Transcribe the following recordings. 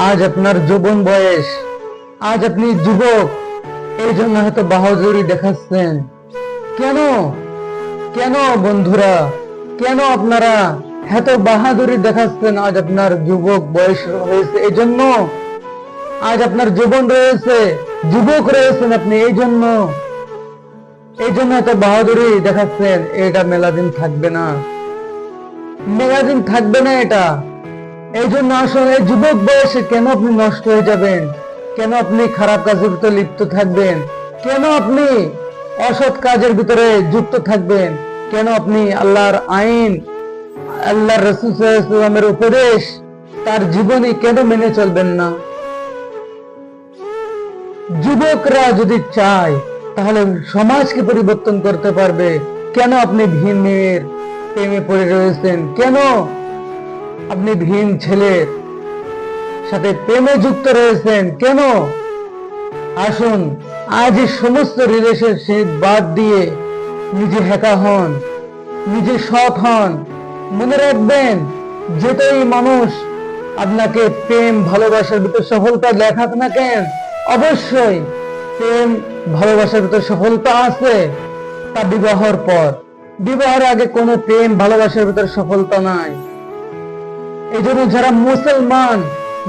আজ আপনার যৌবন বয়স, আজ আপনি যুবক, এই জন্য হয়তো বাহাদুরি দেখাচ্ছেন। কেন কেন বন্ধুরা, কেন আপনারা এত বাহাদুরি দেখাচ্ছেন? আজ আপনার যুবক বয়স হয়েছে এই জন্য, আজ আপনার যৌবন রয়েছে, যুবক রয়েছেন আপনি এই জন্য এত বাহাদুরি দেখাচ্ছেন। এটা মেলাদিন থাকবে না, মেলাদিন থাকবে না এটা। এই জন্য আসলে এই যুবক বয়সে কেন আপনি নষ্ট হয়ে যাবেন? কেন আপনি খারাপ কাজের ভিতরে লিপ্ত থাকবেন? কেন আপনি অসৎ কাজের ভিতরে যুক্ত থাকবেন? কেন আপনি আল্লাহর আইন, আল্লাহর রাসূল সাল্লাল্লাহু আলাইহি ওয়াসাল্লামের উপদেশ, তার জীবনী কেন মেনে চলবেন না? যুবকরা যদি চায় তাহলে সমাজকে পরিবর্তন করতে পারবে। কেন আপনি ভিন মেয়ের প্রেমে পড়ে রয়েছেন? কেন আপনি ভিন ছেলের সাথে প্রেমে যুক্ত রয়েছেন? কেন? আসুন আজ এই সমস্ত রিলেশনশিপ বাদ দিয়ে নিজে একা হন, নিজে সৎ হন। মনে রাখবেন, যেটাই মানুষ আপনাকে প্রেম ভালোবাসার ভিতর সফলতা দেখাক না কেন, অবশ্যই প্রেম ভালোবাসার ভিতর সফলতা আছে তা বিবাহের পর। বিবাহের আগে কোনো প্রেম ভালোবাসার ভিতর সফলতা নাই। এই জন্য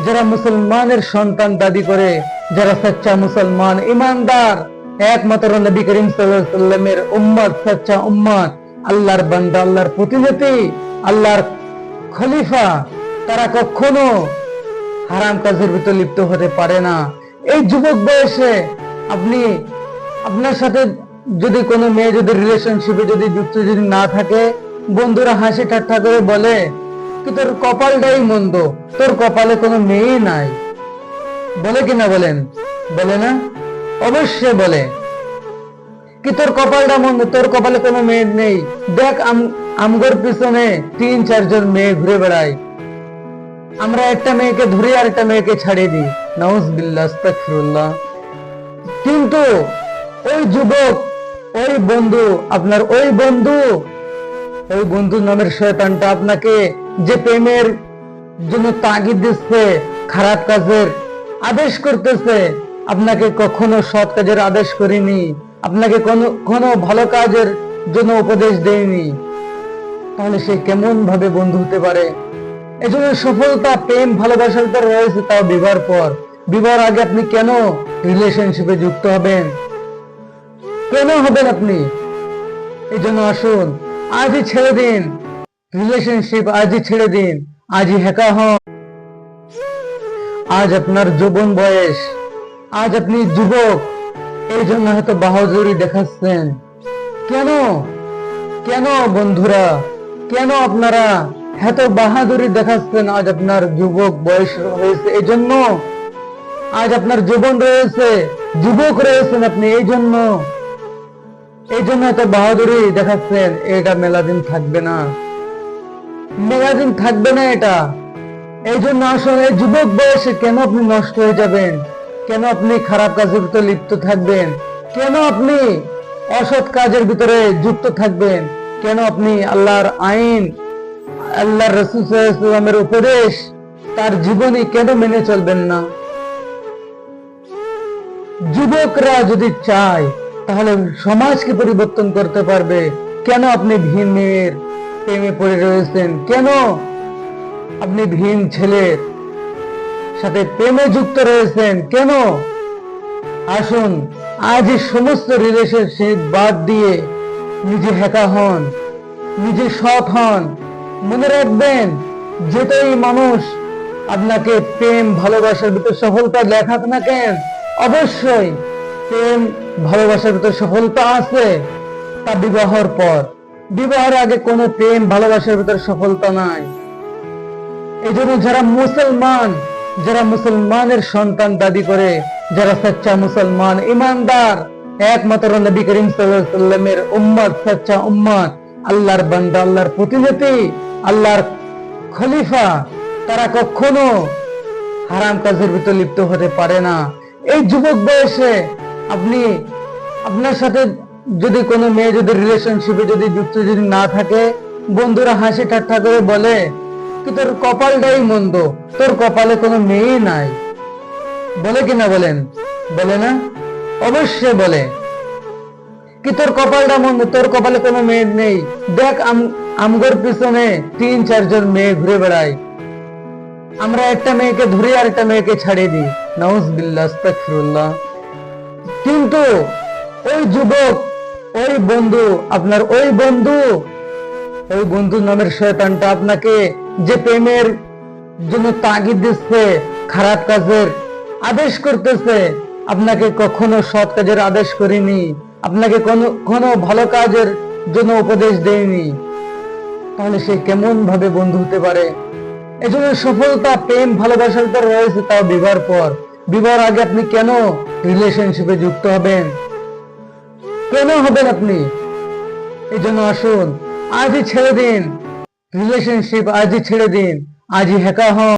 যারা মুসলমানের সন্তান দাবি করে, যারা সচ্চা মুসলমান ইমানদার, একমাত্র নবী করিম সাল্লাল্লাহু আলাইহি ওয়াসাল্লামের উম্মত, সচ্চা উম্মত, আল্লাহর বান্দা, আল্লাহর প্রতিনিধি, আল্লাহর খলিফা, তারা কখনো হারাম কাজের ভিতর লিপ্ত হতে পারে না। এই যুবক বয়সে আপনি, আপনার সাথে যদি কোনো মেয়ে যদি রিলেশনশিপে যদি যুক্ত যদি না থাকে, বন্ধুরা হাসি ঠাট্টা করে বলে কি তোর কপালটাই মন্দ, তোর কপালে কোনো মেয়ে নাই। বলে কিনা বলেন? বলে না? অবশ্যই বলে কি তোর কপালটা মন্দ, তোর কপালে কোনো মেয়ে নেই। দেখ আমগর পিছনে ৩-৪ জন মেয়ে ঘুরে বেড়ায়, আমরা একটা মেয়েকে ধরে আর একটা মেয়েকে ছাড়িয়ে দিই। নাউজুবিল্লাহ, আস্তাগফিরুল্লাহ। কিন্তু ওই যুবক, ওই বন্ধু, আপনার ওই বন্ধু নামের শয়তানটা আপনাকে যে প্রেমের জন্য তাগিদ দিচ্ছে, খারাপ কাজের আদেশ করতেছে, আপনাকে কখনো সৎ কাজের আদেশ করিনি, আপনাকে কোনো ভালো কাজের জন্য উপদেশ দেয়নি, তাহলে সে কেমন ভাবে বন্ধু হতে পারে? এজন্য সফলতা প্রেম ভালোবাসার ভিতরে রয়েছে, তাও বিবাহের পর। বিবাহের আগে আপনি কেন রিলেশনশিপে যুক্ত হবেন? কেন হবেন আপনি? এই জন্য আসুন আজই ছেড়ে দিন রিলেশনশিপ, আজই ছেড়ে দিন, আজই একা হন। আজ আপনার যৌবন বয়স, আজ আপনি যুবক, এই জন্য হয়তো বাহাদুরি দেখাচ্ছেন। কেন কেন বন্ধুরা, কেন আপনারা এত বাহাদুরি দেখাচ্ছেন? আজ আপনার যুবক বয়স হয়েছে এই জন্য, আজ আপনার যৌবন রয়েছে, যুবক রয়েছেন আপনি এই জন্য এত বাহাদুরি দেখাচ্ছেন। এটা মেলাদিন থাকবে না, মেলাদিন থাকবে না এটা। এই জন্য আসলে এই যুবক বয়সে কেন আপনি নষ্ট হয়ে যাবেন? কেন আপনি খারাপ কাজের ভিতরে লিপ্ত থাকবেন? কেন আপনি অসৎ কাজের ভিতরে যুক্ত থাকবেন? কেন আপনি আল্লাহর আইন, আল্লাহর রাসূল সাল্লাল্লাহু আলাইহি ওয়াসাল্লামের উপদেশ, তার জীবনী কেন মেনে চলবেন না? যুবকরা যদি চায় তাহলে সমাজকে পরিবর্তন করতে পারবে। কেন আপনি ভিন মেয়ের প্রেমে পড়ে রয়েছেন? কেন আপনি ভিন ছেলের সাথে প্রেমে যুক্ত রয়েছেন? কেন? আসুন আজ এই সমস্ত রিলেশনশিপ বাদ দিয়ে নিজে একা হন, নিজে সৎ হন। মনে রাখবেন, যেটাই মানুষ আপনাকে প্রেম ভালোবাসার ভিতর সফলতা দেখাক না কেন, অবশ্যই প্রেম ভালোবাসার ভিতর সফলতা আছে তা বিবাহের পর। বিবাহের আগে কোনো প্রেম ভালোবাসার ভিতর সফলতা নাই। এই জন্য যারা মুসলমানের সন্তান দাবি করে, যারা সচ্চা মুসলমান ইমানদার, একমাত্র নবী করিম সাল্লাল্লাহু আলাইহি ওয়াসাল্লামের উম্মত, সচ্চা উম্মত, আল্লাহর বান্দা, আল্লাহর প্রতিনিধি, আল্লাহর খলিফা, তারা কখনো হারাম কাজের ভিতর লিপ্ত হতে পারে না। এই যুবক বয়সে আপনি, আপনার সাথে যদি কোনো মেয়ে যদি রিলেশনশিপে যদি যুক্ত যদি না থাকে, বন্ধুরা হাসি ঠাট্টা করে বলে কি তোর কপালটাই মন্দ, তোর কপালে কোনো মেয়ে নাই। বলে কিনা বলেন? বলে না? অবশ্যই বলে কি তোর কপালটা মন্দ, তোর কপালে কোনো মেয়ে নেই। দেখ আমগোর পিছনে 3-4 জন মেয়ে ঘুরে বেড়ায়, আমরা একটা মেয়েকে ধরে আর একটা মেয়েকে ছাড়িয়ে দিই। নাউজুবিল্লাহ, আস্তাগফিরুল্লাহ। কিন্তু ওই যুবক, ওই বন্ধু, আপনার ওই বন্ধু নামের শয়তানটা আপনাকে যে প্রেমের জন্য তাগিদ দিচ্ছে, খারাপ কাজের আদেশ করতেছে, আপনাকে কখনো সৎ কাজের আদেশ করিনি, আপনাকে কোনো ভালো কাজের জন্য উপদেশ দেয়নি, তাহলে সে কেমন ভাবে বন্ধু হতে পারে? এজন্য সফলতা প্রেম ভালোবাসার ভিতরে রয়েছে, তাও বিবাহের পর। বিবাহের আগে আপনি কেন রিলেশনশিপে যুক্ত হবেন? কেন হবেন আপনি? এই জন্য আসুন, আজই ছেড়ে দিন রিলেশনশিপ, আজই ছেড়ে দিন, আজই হ্যাকা হন।